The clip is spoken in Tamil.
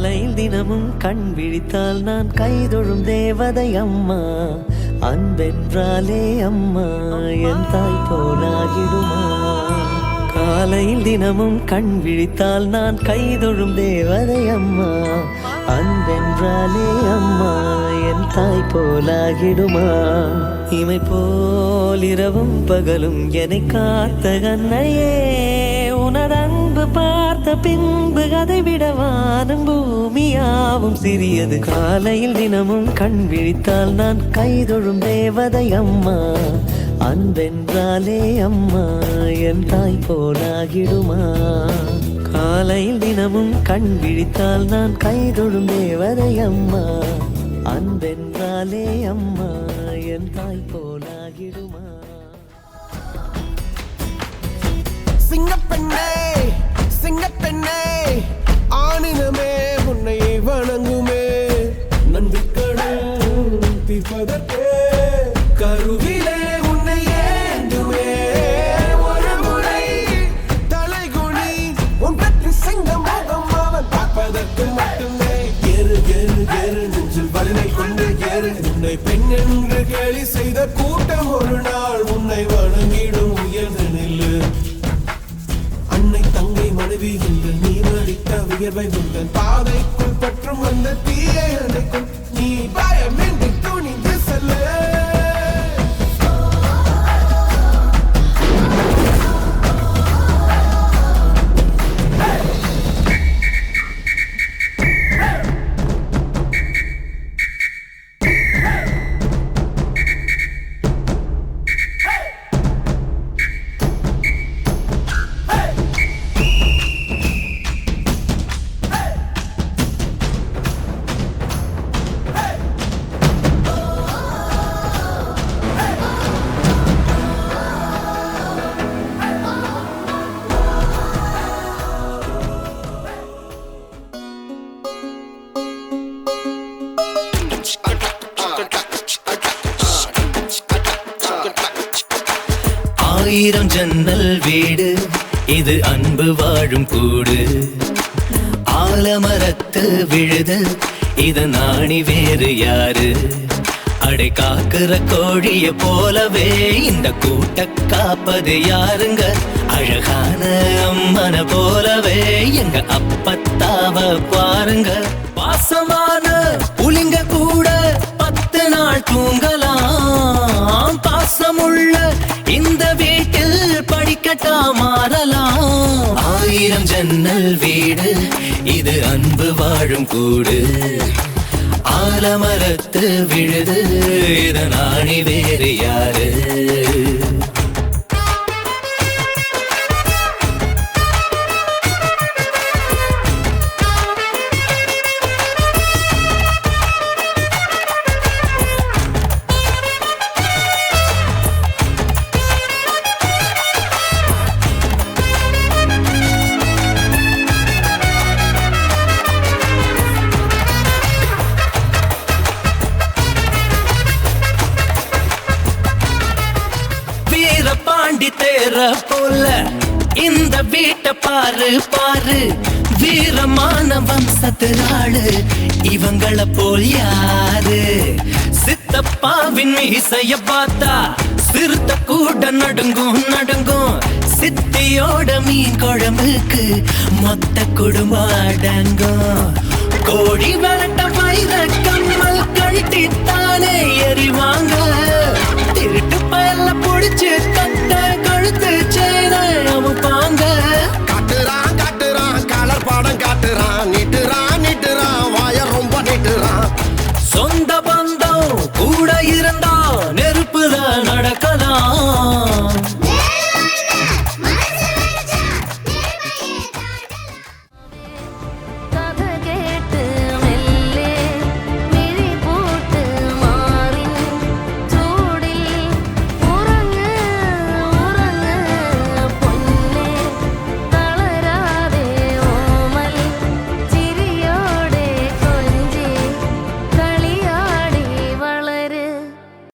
காலையில் தினமும் கண் விழித்தால் நான் கைதொழும் தேவதை அம்மா. அன்பென்றாலே அம்மா என் தாய் போலாகிடுமா. காலையில் தினமும் கண் விழித்தால் நான் கைதொழும் தேவதை அம்மா. அன்பென்றாலே அம்மா என் தாய் போலாகிடுமா. இமை போல் இரவும் பகலும் என்னை காத்த கண்ணையே, உனது அன்பு பார்த்த பின்பு அதை விட வானம் பூமியாவும் சிறியது. காலையில் தினமும் கண் விழித்தால் நான் கைதொழும் தேவதை அம்மா. அன்பென்றாலே அம்மா என் தாய் போலாகிடுமா. காலையில் தினமும் கண் விழித்தால் நான் கைதொழும் தேவதை அம்மா. அன்பென்றாலே அம்மா என் தாய் போலாகிடுமா. சிங்கப்பெண்ணே சிங்கப்பெண்ணே ஆனினமே உன்னை வணங்குமே. நந்திக்கடல் தீர்ப்பதற்கே கருவிலே உன்னை ஏந்துமே. ஒரு முறை தலைகுனி உன் பற்றி சிங்க முகம் அவன் பார்ப்பதற்கு மட்டுமே. ஏறு ஏறு ஏறு நெஞ்சில் வலிமை கொண்டு ஏறு. உன்னை பெண் என்று கேலி செய்த கூட்டம் ஒரு நாள் உன்னை வணங்கிடும். உயர்ந்து நில்லு அன்னை தங்கை மனைவி என்று நீ அளித்த உயர்வை உங்கள் பாதைக்குள் பற்றும் அந்த தீயை அணைக்கும். நீ பயமின்றி துணிந்து செல்ல. ஆயிரம் ஜன்னல் வீடு இது அன்பு வாழும் கூடு. ஆலமரத்து விழுது இது நாணி வேறு யாரு. அடை காக்குற கோழிய போலவே இந்த கூட்ட காப்பது யாருங்க. அழகான அம்மன போலவே எங்க அப்பத்தாவ பாருங்க. பாசமான புலிங்க கூட 10 நாள் தூங்கலாம். பாசமுள்ள இந்த வீட்டில் படிக்கட்டா மாறலாம். ஆயிரம் ஜன்னல் வீடு இது அன்பு வாழும் கூடு. ஆலமரத்து விழுது இது நாணி வேறு யாரு. பாண்டி தேர போல இந்த வீட்டை பாரு பாரு. வீரமான வம்சத்தினாளு இவங்கள போல் யாரு. சித்தப்பாவின் மீசைய பார்த்தா சிறுத்த கூட நடுங்கும் நடுங்கும். சித்தியோட மீன் குழம்புக்கு மொத்த குடும்பம் அடங்கும். கோடி விரட்ட வைர கம்மல் கழட்டி